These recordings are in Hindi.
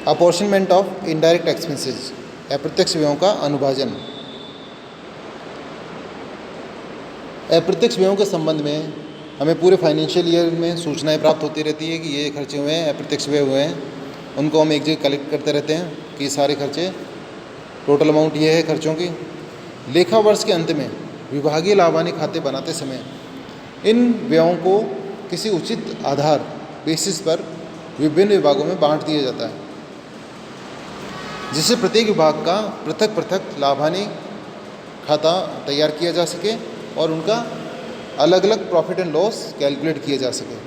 अपॉर्शनमेंट ऑफ इनडायरेक्ट एक्सपेंसेस, अप्रत्यक्ष व्ययों का अनुभाजन। अप्रत्यक्ष व्ययों के संबंध में हमें पूरे फाइनेंशियल ईयर में सूचनाएं प्राप्त होती रहती है कि ये खर्चे हुए हैं, अप्रत्यक्ष व्यय हुए हैं। उनको हम एक जगह कलेक्ट करते रहते हैं कि सारे खर्चे, टोटल अमाउंट ये है खर्चों की। लेखा वर्ष के अंत में विभागीय लाभानी खाते बनाते समय इन व्ययों को किसी उचित आधार बेसिस पर विभिन्न विभागों में बांट दिया जाता है, जिससे प्रत्येक विभाग का पृथक पृथक लाभानी खाता तैयार किया जा सके और उनका अलग अलग प्रॉफिट एंड लॉस कैलकुलेट किए जा सके।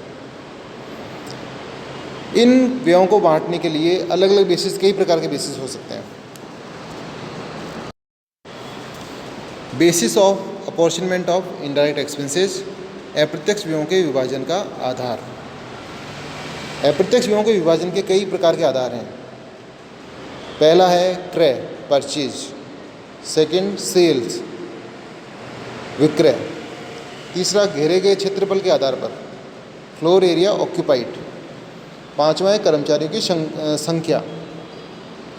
इन व्ययों को बांटने के लिए अलग अलग बेसिस, कई प्रकार के बेसिस हो सकते हैं। Basis of apportionment of indirect expenses, अप्रत्यक्ष व्ययों के विभाजन का आधार। अप्रत्यक्ष व्ययों के विभाजन के कई प्रकार के आधार हैं। पहला है क्रय, परचेज। सेकंड सेल्स, विक्रय। तीसरा घेरे गए क्षेत्रफल के आधार पर, फ्लोर एरिया ऑक्यूपाइड। पांचवा है कर्मचारियों की संख्या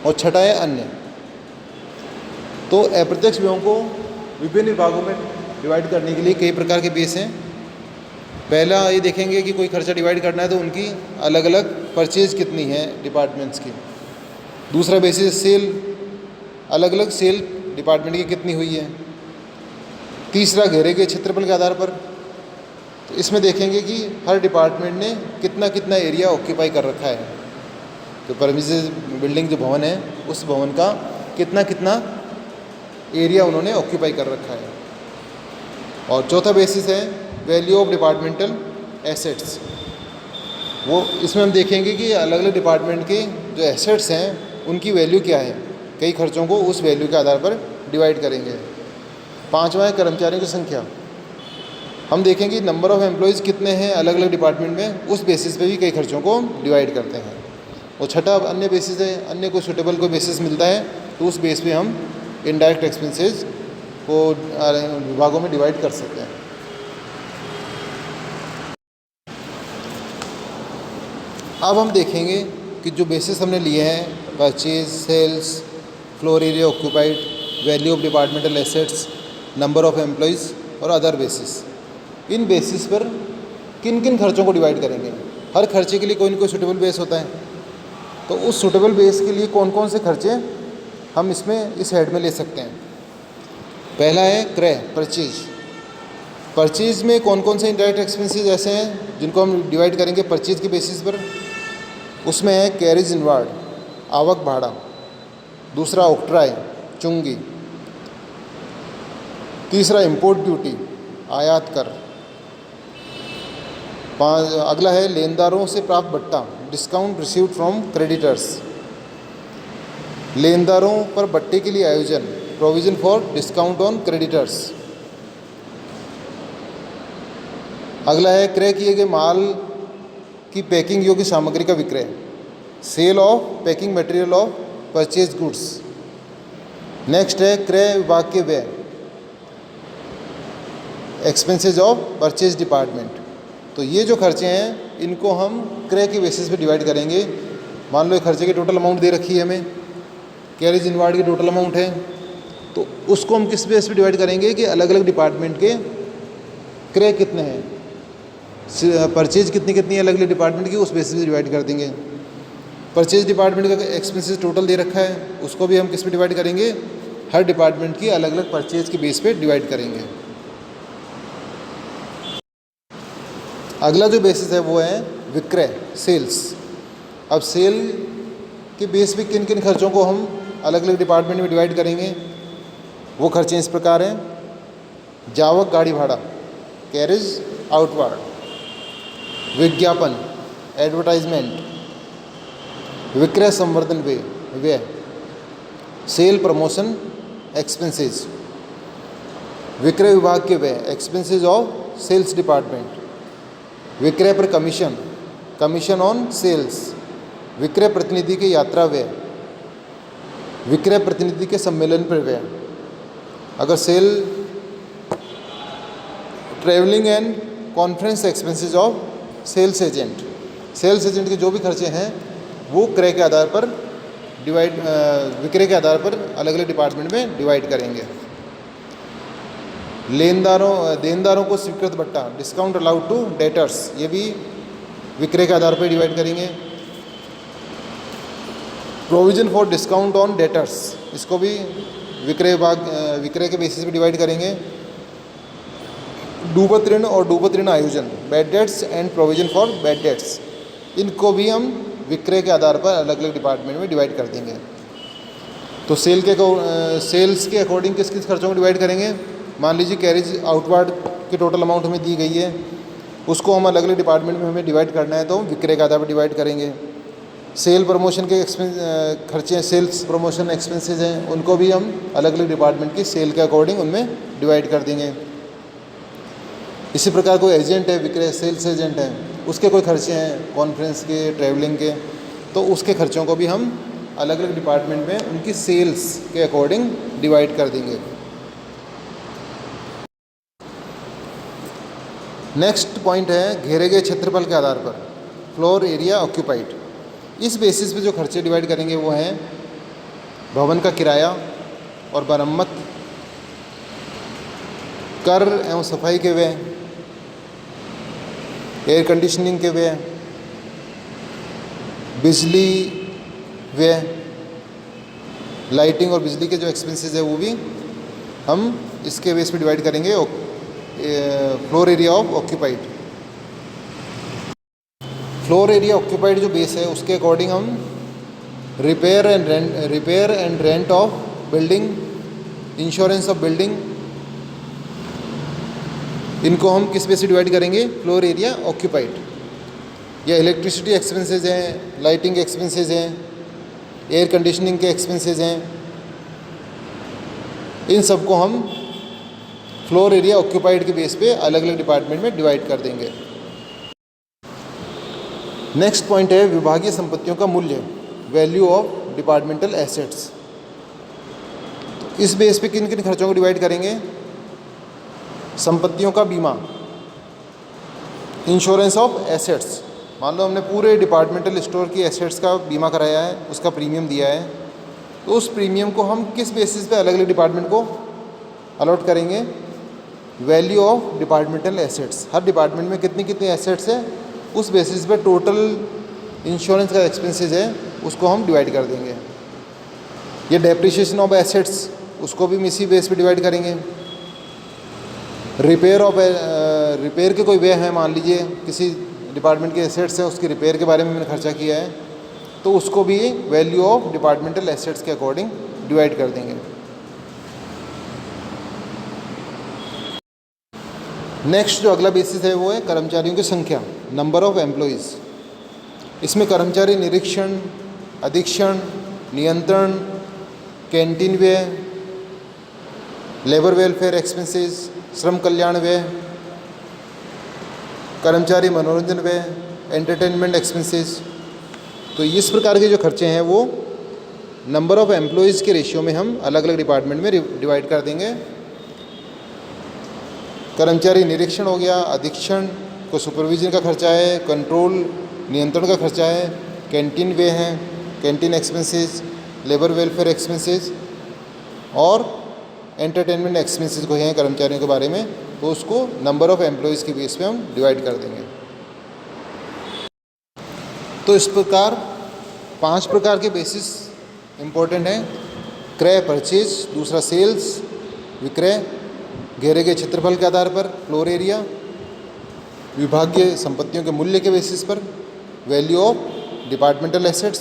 और छठा है अन्य। तो अप्रत्यक्ष व्ययों को विभिन्न विभागों में डिवाइड करने के लिए कई प्रकार के बेस हैं। पहला ये देखेंगे कि कोई खर्चा डिवाइड करना है तो उनकी अलग अलग परचेज कितनी है डिपार्टमेंट्स की। दूसरा बेसिस सेल, अलग अलग सेल डिपार्टमेंट की कितनी हुई है। तीसरा घेरे के क्षेत्रफल के आधार पर, तो इसमें देखेंगे कि हर डिपार्टमेंट ने कितना कितना एरिया ऑक्यूपाई कर रखा है। तो परमिसेस बिल्डिंग जो भवन है उस भवन का कितना कितना एरिया उन्होंने ऑक्यूपाई कर रखा है। और चौथा बेसिस है वैल्यू ऑफ डिपार्टमेंटल एसेट्स। वो इसमें हम देखेंगे कि अलग अलग डिपार्टमेंट के जो एसेट्स हैं उनकी वैल्यू क्या है। कई खर्चों को उस वैल्यू के आधार पर डिवाइड करेंगे। पांचवा है कर्मचारियों की संख्या। हम देखेंगे नंबर ऑफ़ एम्प्लॉयज़ कितने हैं अलग अलग डिपार्टमेंट में, उस बेसिस पे भी कई खर्चों को डिवाइड करते हैं। और छठा अन्य बेसिस है, अन्य को सूटेबल कोई बेसिस मिलता है तो उस बेस पे हम इनडायरेक्ट एक्सपेंसेस को विभागों में डिवाइड कर सकते हैं। अब हम देखेंगे कि जो बेसिस हमने लिए हैं, purchase, sales, floor area occupied, value of departmental assets, number of employees और अदर बेसिस, इन बेसिस पर किन किन खर्चों को डिवाइड करेंगे। हर खर्चे के लिए कोई ना कोई सूटेबल बेस होता है, तो उस सूटेबल बेस के लिए कौन कौन से खर्चे हम इसमें इस हेड में ले सकते हैं। पहला है क्रय, परचेज। परचेज में कौन कौन से इनडायरेक्ट एक्सपेंसेस ऐसे हैं जिनको हम डिवाइड करेंगे परचेज के बेसिस पर। उसमें है कैरेज इनवार्ड, आवक भाड़ा। दूसरा ऑक्ट्राय, चुंगी। तीसरा इंपोर्ट ड्यूटी, आयात कर। अगला है लेनदारों से प्राप्त बट्टा, डिस्काउंट रिसीव्ड फ्रॉम क्रेडिटर्स। लेनदारों पर बट्टे के लिए आयोजन, provision for discount on creditors. अगला है क्रय किए गए माल की पैकिंग योग्य सामग्री का विक्रय, sale of packing material of purchase goods. Next है क्रय विभाग के व्यय, एक्सपेंसेज ऑफ परचेज डिपार्टमेंट। तो ये जो खर्चे हैं इनको हम क्रय के बेसिस पे डिवाइड करेंगे। मान लो खर्चे की टोटल अमाउंट दे रखी है हमें, कैरेज इनवार्ड की टोटल अमाउंट है, तो उसको हम किस बेस पे डिवाइड करेंगे कि अलग अलग डिपार्टमेंट के क्रय कितने हैं, परचेज कितनी कितनी है अलग अलग डिपार्टमेंट की, उस बेसिस पे डिवाइड कर देंगे। परचेज डिपार्टमेंट का एक्सपेंसेस टोटल दे रखा है, उसको भी हम किस पे डिवाइड करेंगे, हर डिपार्टमेंट की अलग अलग परचेज के बेस पे डिवाइड करेंगे। अगला जो बेसिस है वो है विक्रय, सेल्स। अब सेल के बेस पे किन किन खर्चों को हम अलग अलग डिपार्टमेंट में डिवाइड करेंगे, वो खर्चे इस प्रकार हैं। जावक गाड़ी भाड़ा, कैरेज आउटवार्ड। विज्ञापन, एडवर्टाइजमेंट। विक्रय संवर्धन व्यय, सेल प्रमोशन एक्सपेंसेस। विक्रय विभाग के व्यय, एक्सपेंसेस ऑफ सेल्स डिपार्टमेंट। विक्रय पर कमीशन, कमीशन ऑन सेल्स। विक्रय प्रतिनिधि के यात्रा व्यय, विक्रय प्रतिनिधि के सम्मेलन पर व्यय। अगर sale travelling and conference expenses of sales agent, sales agent के जो भी खर्चे हैं वो क्रय के आधार पर विक्रय के आधार पर अलग अलग डिपार्टमेंट में डिवाइड करेंगे। देनदारों को स्वीकृत भत्ता, डिस्काउंट अलाउड टू डेटर्स, ये भी विक्रय के आधार पर डिवाइड करेंगे। Provision for discount on debtors, इसको भी विक्रय के बेसिस पे डिवाइड करेंगे। डूबत ऋण और डूबत ऋण आयोजन, bad debts and provision for bad debts, इनको भी हम विक्रय के आधार पर अलग अलग डिपार्टमेंट में डिवाइड कर देंगे। तो सेल्स के अकॉर्डिंग किस किस खर्चों को डिवाइड करेंगे। मान लीजिए कैरेज आउटवर्ड की टोटल अमाउंट हमें दी गई है, उसको हम अलग अलग डिपार्टमेंट में हमें डिवाइड करना है, तो हम विक्रय के आधार पर डिवाइड करेंगे। सेल प्रमोशन के खर्चे, सेल्स प्रमोशन एक्सपेंसेस हैं, उनको भी हम अलग अलग डिपार्टमेंट की सेल के अकॉर्डिंग उनमें डिवाइड कर देंगे। इसी प्रकार कोई एजेंट है, विक्रय सेल्स एजेंट है, उसके कोई खर्चे हैं कॉन्फ्रेंस के, ट्रैवलिंग के, तो उसके खर्चों को भी हम अलग अलग डिपार्टमेंट में उनकी सेल्स के अकॉर्डिंग डिवाइड कर देंगे। नेक्स्ट पॉइंट है घेरे गए क्षेत्रफल के आधार पर, फ्लोर एरिया ऑक्यूपाइड। इस बेसिस पे जो खर्चे डिवाइड करेंगे वो हैं भवन का किराया और मरम्मत, कर एवं सफाई के व्यय, एयर कंडीशनिंग के व्यय, बिजली व्यय, लाइटिंग और बिजली के जो एक्सपेंसेस है वो भी हम इसके बेस पे डिवाइड करेंगे। Floor area of occupied, floor area occupied जो बेस है उसके अकॉर्डिंग हम repair and rent of building, insurance of building, इनको हम किस बेस से डिवाइड करेंगे, फ्लोर एरिया ऑक्यूपाइड। या इलेक्ट्रिसिटी एक्सपेंसेस हैं, लाइटिंग एक्सपेंसेस हैं, एयर कंडीशनिंग के एक्सपेंसेस हैं, इन सबको हम फ्लोर एरिया ऑक्यूपाइड के बेस पे अलग अलग डिपार्टमेंट में डिवाइड कर देंगे। नेक्स्ट पॉइंट है विभागीय संपत्तियों का मूल्य, वैल्यू ऑफ डिपार्टमेंटल एसेट्स। तो इस बेस पे किन किन खर्चों को डिवाइड करेंगे। संपत्तियों का बीमा, इंश्योरेंस ऑफ एसेट्स, मान लो हमने पूरे डिपार्टमेंटल स्टोर की एसेट्स का बीमा कराया है, उसका प्रीमियम दिया है, तो उस प्रीमियम को हम किस बेसिस पे अलग अलग डिपार्टमेंट को अलॉट करेंगे, value of departmental assets. Her department में कितनी कितनी एसेट्स है, उस बेसिस पे टोटल इंश्योरेंस का एक्सपेंसेस है उसको हम डिवाइड कर देंगे। ये डेप्रिसिएशन ऑफ एसेट्स, उसको भी हम इसी बेस पे डिवाइड करेंगे। रिपेयर के कोई व्यय है, मान लीजिए किसी डिपार्टमेंट के एसेट्स है, उसकी रिपेयर के बारे में मैंने खर्चा किया है, तो उसको भी वैल्यू ऑफ डिपार्टमेंटल एसेट्स के अकॉर्डिंग डिवाइड कर देंगे। नेक्स्ट जो अगला बेसिस है वो है कर्मचारियों की संख्या, नंबर ऑफ एम्प्लॉइज़। इसमें कर्मचारी निरीक्षण, अधीक्षण, नियंत्रण, कैंटीन व्यय, लेबर वेलफेयर एक्सपेंसेस, श्रम कल्याण व्यय, कर्मचारी मनोरंजन व्यय, एंटरटेनमेंट एक्सपेंसेस, तो इस प्रकार के जो खर्चे हैं वो नंबर ऑफ़ एम्प्लॉइज़ के रेशियो में हम अलग अलग डिपार्टमेंट में डिवाइड कर देंगे। कर्मचारी निरीक्षण हो गया, अधीक्षण को सुपरविजन का खर्चा है, कंट्रोल नियंत्रण का खर्चा है, कैंटीन व्यय है, canteen expenses, labour welfare expenses और एंटरटेनमेंट एक्सपेंसेस को हैं कर्मचारियों के बारे में, तो उसको नंबर ऑफ़ एम्प्लॉइज़ के बेस पे हम डिवाइड कर देंगे। तो इस प्रकार 5 प्रकार के बेसिस इम्पोर्टेंट हैं। क्रय परचेज, दूसरा सेल्स विक्रय, घेरे गए क्षेत्रफल के आधार पर फ्लोर एरिया, विभागीय संपत्तियों के मूल्य के बेसिस पर वैल्यू ऑफ डिपार्टमेंटल एसेट्स,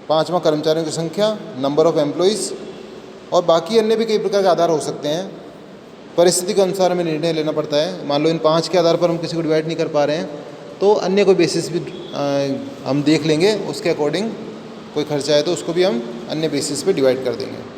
5वां कर्मचारियों की संख्या, नंबर ऑफ़ एम्प्लॉइज़, और बाकी अन्य भी कई प्रकार के आधार हो सकते हैं। परिस्थिति के अनुसार हमें निर्णय लेना पड़ता है। मान लो इन 5 के आधार पर हम किसी को डिवाइड नहीं कर पा रहे हैं, तो अन्य कोई बेसिस भी हम देख लेंगे, उसके अकॉर्डिंग कोई खर्चा है तो उसको भी हम अन्य बेसिस पे डिवाइड कर देंगे।